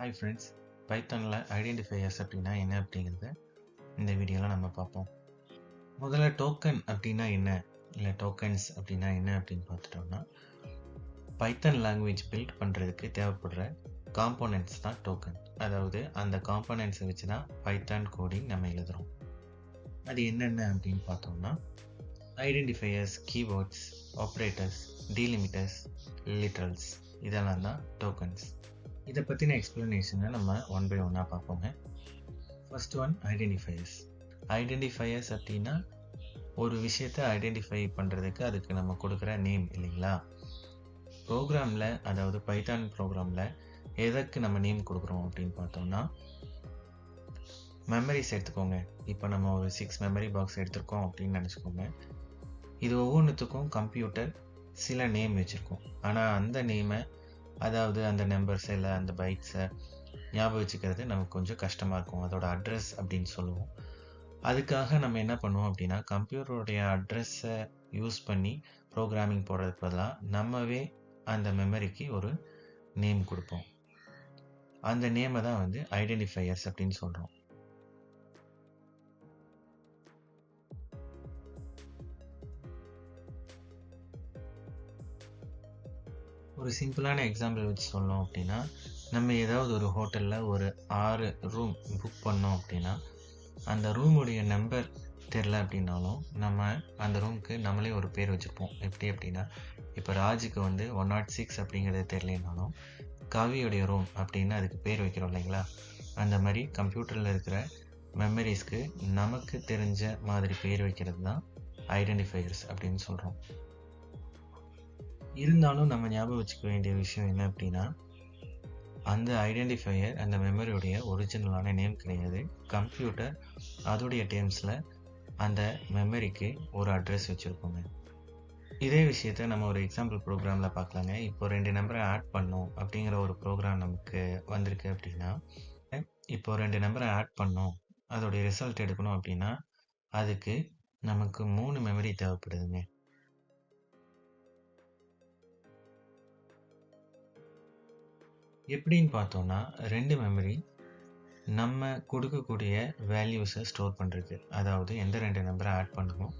Hi friends, பைத்தானில் identifiers அப்படின்னா என்ன அப்படிங்கிறத இந்த வீடியோவில் நம்ம பார்ப்போம். முதல்ல டோக்கன் அப்படின்னா என்ன, இல்லை டோக்கன்ஸ் அப்படின்னா என்ன அப்படின்னு பார்த்துட்டோம்னா, பைத்தான் லாங்குவேஜ் பில்ட் பண்ணுறதுக்கு தேவைப்படுற காம்போனன்ட்ஸ் தான் டோக்கன். அதாவது அந்த காம்போனன்ட்ஸை வச்சு தான் பைத்தான் கோடிங் நம்ம எழுதுகிறோம். அது என்னென்ன அப்படின்னு பார்த்தோம்னா, identifiers, keywords, operators, delimiters, literals, இதெல்லாம் தான் டோக்கன்ஸ். இதை பற்றின எக்ஸ்பிளனேஷனை நம்ம ஒன் பை ஒன்னாக பார்ப்போங்க. First one identifiers. ஐடென்டிஃபையர்ஸ் அப்படின்னா ஒரு விஷயத்தை ஐடென்டிஃபை பண்ணுறதுக்கு அதுக்கு நம்ம கொடுக்குற நேம் இல்லைங்களா. ப்ரோக்ராமில், அதாவது பைத்தான் ப்ரோக்ராமில் எதற்கு நம்ம நேம் கொடுக்குறோம் அப்படின்னு பார்த்தோம்னா, மெமரிஸ் எடுத்துக்கோங்க. இப்போ நம்ம ஒரு 6 மெமரி பாக்ஸ் எடுத்துருக்கோம் அப்படின்னு நினச்சிக்கோங்க. இது ஒவ்வொன்றுத்துக்கும் கம்ப்யூட்டர் சில நேம் வச்சுருக்கோம். ஆனால் அந்த நேமை, அதாவது அந்த நம்பர்ஸை இல்லை அந்த பைட்ஸை ஞாபகம் வச்சுக்கிறது நமக்கு கொஞ்சம் கஷ்டமாக இருக்கும். அதோட அட்ரஸ் அப்படின்னு சொல்லுவோம். அதுக்காக நம்ம என்ன பண்ணுவோம் அப்படின்னா, கம்ப்யூட்டருடைய அட்ரஸை யூஸ் பண்ணி ப்ரோக்ராமிங் போடுறதுக்கு பதிலாக நம்மவே அந்த மெமரிக்கு ஒரு நேம் கொடுப்போம். அந்த நேமை தான் வந்து ஐடென்டிஃபையர்ஸ் அப்படின்னு சொல்கிறோம். ஒரு சிம்பிளான எக்ஸாம்பிள் வச்சு சொல்லணும் அப்படின்னா, நம்ம ஏதாவது ஒரு ஹோட்டலில் ஒரு 6 ரூம் புக் பண்ணோம் அப்படின்னா, அந்த ரூமுடைய நம்பர் தெரில அப்படின்னாலும் நம்ம அந்த ரூமுக்கு நம்மளே ஒரு பேர் வச்சுருப்போம். எப்படி அப்படின்னா, இப்போ ராஜுக்கு வந்து 106 அப்படிங்கிறது தெரியலனாலும் கவியுடைய ரூம் அப்படின்னு அதுக்கு பேர் வைக்கிறோம் இல்லைங்களா. அந்த மாதிரி கம்ப்யூட்டரில் இருக்கிற மெமரிஸ்க்கு நமக்கு தெரிஞ்ச மாதிரி பேர் வைக்கிறது தான் ஐடென்டிஃபையர்ஸ் அப்படின்னு சொல்கிறோம். இருந்தாலும் நம்ம ஞாபகம் வச்சுக்க வேண்டிய விஷயம் என்ன அப்படின்னா, அந்த ஐடென்டிஃபையர் அந்த மெமரியுடைய ஒரிஜினலான நேம் கிடையாது. கம்ப்யூட்டர் அதோடைய டேர்ம்ஸில் அந்த மெமரிக்கு ஒரு அட்ரஸ் வச்சுருக்கோங்க. இதே விஷயத்த நம்ம ஒரு எக்ஸாம்பிள் ப்ரோக்ராமில் பார்க்கலாங்க. இப்போ 2 நம்பரை ஆட் பண்ணோம் அப்படிங்கிற ஒரு ப்ரோக்ராம் நமக்கு வந்திருக்கு அப்படின்னா, இப்போ 2 நம்பரை ஆட் பண்ணோம், அதோடைய ரிசல்ட் எடுக்கணும் அப்படின்னா அதுக்கு நமக்கு 3 மெமரி தேவைப்படுதுங்க. எப்படின்னு பார்த்தோம்னா, 2 மெமரி நம்ம கொடுக்கக்கூடிய வேல்யூஸை ஸ்டோர் பண்ணுறதுக்கு, அதாவது எந்த 2 நம்பரை ஆட் பண்ணணும்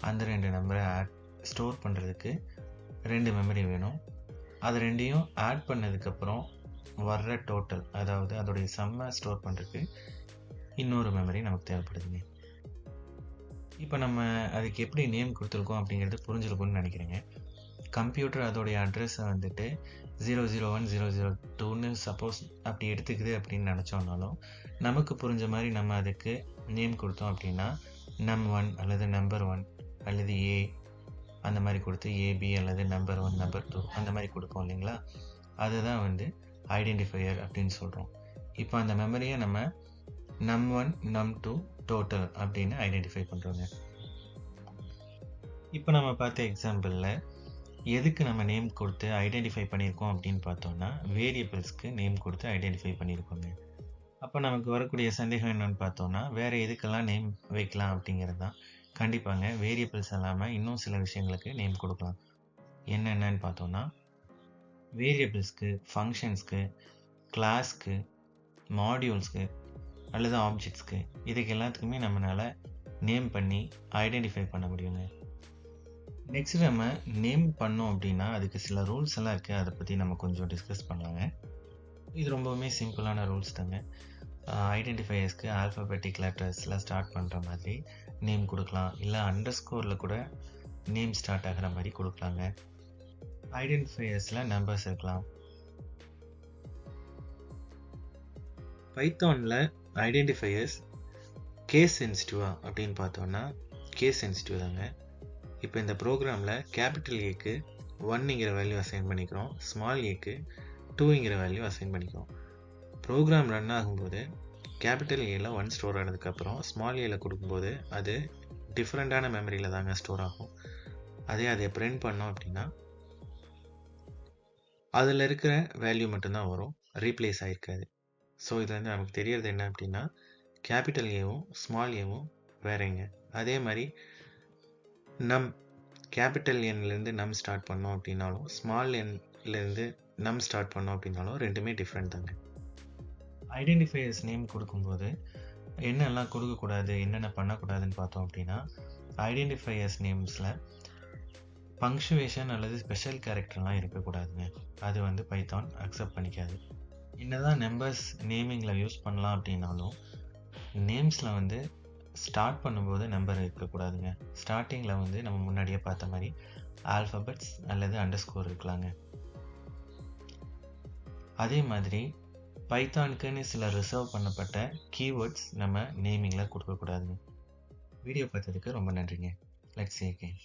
அந்த 2 நம்பரை ஸ்டோர் பண்ணுறதுக்கு 2 மெமரி வேணும். அது ரெண்டையும் ஆட் பண்ணதுக்கப்புறம் வர்ற டோட்டல், அதாவது அதோடைய சம்மை ஸ்டோர் பண்ணுறதுக்கு இன்னொரு மெமரி நமக்கு தேவைப்படுதுங்க. இப்போ நம்ம அதுக்கு எப்படி நேம் கொடுத்துருக்கோம் அப்படிங்கிறது புரிஞ்சிருக்கும்னு நினைக்கிறேங்க. கம்ப்யூட்டர் அதோடைய அட்ரஸை வந்துட்டு 001 002ன்னு சப்போஸ் அப்படி எடுத்துக்குது அப்படின்னு நினச்சோம்னாலும், நமக்கு புரிஞ்ச மாதிரி நம்ம அதுக்கு நேம் கொடுத்தோம் அப்படின்னா num1 அல்லது நம்பர் 1 அல்லது ஏ அந்த மாதிரி கொடுத்து ஏபி அல்லது நம்பர் 1 நம்பர் 2 அந்த மாதிரி கொடுப்போம் இல்லைங்களா. அதுதான் வந்து ஐடென்டிஃபையர் அப்படின்னு சொல்கிறோம். இப்போ அந்த மெமரியை நம்ம num1 num2 டோட்டல் அப்படின்னு ஐடென்டிஃபை பண்ணுறோங்க. இப்போ நம்ம பார்த்த எக்ஸாம்பிளில் எதுக்கு நம்ம நேம் கொடுத்து ஐடென்டிஃபை பண்ணியிருக்கோம் அப்படின்னு பார்த்தோம்னா, வேரியபிள்ஸ்க்கு நேம் கொடுத்து ஐடென்டிஃபை பண்ணியிருக்கோங்க. அப்போ நமக்கு வரக்கூடிய சந்தேகம் என்னன்னு பார்த்தோம்னா, வேறு எதுக்கெல்லாம் நேம் வைக்கலாம் அப்படிங்கிறது தான். கண்டிப்பாங்க, வேரியபிள்ஸ் இல்லாமல் இன்னும் சில விஷயங்களுக்கு நேம் கொடுக்கலாம். என்னென்னு பார்த்தோம்னா, வேரியபிள்ஸ்க்கு, ஃபங்க்ஷன்ஸ்க்கு, கிளாஸ்க்கு, மாடியூல்ஸ்க்கு அல்லது ஆப்ஜெக்ட்ஸ்க்கு, இதுக்கு எல்லாத்துக்குமே நம்மளால் நேம் பண்ணி ஐடென்டிஃபை பண்ண முடியுங்க. நெக்ஸ்ட் நம்ம நேம் பண்ணோம் அப்படின்னா அதுக்கு சில ரூல்ஸ் எல்லாம் இருக்குது. அதை பற்றி நம்ம கொஞ்சம் டிஸ்கஸ் பண்ணலாங்க. இது ரொம்பவுமே சிம்பிளான ரூல்ஸ் தாங்க. ஐடென்டிஃபையர்ஸ்க்கு ஆல்ஃபபெட்டிக் லெட்டர்ஸில் ஸ்டார்ட் பண்ணுற மாதிரி நேம் கொடுக்கலாம், இல்லை அண்டர்ஸ்கோரில் கூட நேம் ஸ்டார்ட் ஆகிற மாதிரி கொடுக்கலாங்க. ஐடென்டிஃபையர்ஸில் நம்பர்ஸ் இருக்கலாம். பைத்தானில் ஐடென்டிஃபையர்ஸ் கேஸ் சென்சிட்டிவா அப்படின்னு பார்த்தோம்னா கேஸ் சென்சிட்டிவ் தாங்க. இப்போ இந்த ப்ரோக்ராமில் கேபிட்டல் ஏக்கு 1ங்கிற வேல்யூ அசைன் பண்ணிக்கிறோம், ஸ்மால் ஏக்கு 2ங்கிற வேல்யூ அசைன் பண்ணிக்கிறோம். ப்ரோக்ராம் ரன் ஆகும்போது கேபிட்டல் ஏல 1 ஸ்டோர் ஆனதுக்கப்புறம் ஸ்மால் ஏல கொடுக்கும்போது அது டிஃப்ரெண்ட்டான மெமரியில் தாங்க ஸ்டோர் ஆகும். அதை பிரிண்ட் பண்ணோம் அப்படின்னா அதில் இருக்கிற வேல்யூ மட்டும்தான் வரும், ரீப்ளேஸ் ஆகிருக்காது. ஸோ இதுலேருந்து நமக்கு தெரியறது என்ன அப்படின்னா, கேபிட்டல் ஏவும் ஸ்மால் ஏவும் வேறேங்க. அதே மாதிரி நம் கேபிட்டல் என்லேருந்து நம் ஸ்டார்ட் பண்ணோம் அப்படின்னாலும், ஸ்மால் என்லேருந்து நம் ஸ்டார்ட் பண்ணோம் அப்படின்னாலும் ரெண்டுமே டிஃப்ரெண்ட் தாங்க. ஐடென்டிஃபையர்ஸ் நேம் கொடுக்கும்போது என்னெல்லாம் கொடுக்கக்கூடாது, என்னென்ன பண்ணக்கூடாதுன்னு பார்த்தோம் அப்படின்னா, ஐடென்டிஃபையர்ஸ் நேம்ஸில் பங்க்சுவேஷன் அல்லது ஸ்பெஷல் கேரக்டர்லாம் இருக்கக்கூடாதுங்க. அது வந்து பைத்தான் அக்செப்ட் பண்ணிக்காது. என்னதான் நம்பர்ஸ் நேமிங்கில் யூஸ் பண்ணலாம் அப்படின்னாலும் நேம்ஸில் வந்து ஸ்டார்ட் பண்ணும்போது நம்பர் இருக்கக்கூடாதுங்க. ஸ்டார்டிங்கில் வந்து நம்ம முன்னாடியே பார்த்த மாதிரி ஆல்ஃபபெட்ஸ் அல்லது அண்டர்ஸ்கோர் இருக்கலாங்க. அதே மாதிரி பைத்தானுக்குன்னு சில ரிசர்வ் பண்ணப்பட்ட கீவேர்ட்ஸ் நம்ம நேமிங்கில் கொடுக்கக்கூடாதுங்க. வீடியோ பார்த்ததுக்கு ரொம்ப நன்றிங்க. Let's see again.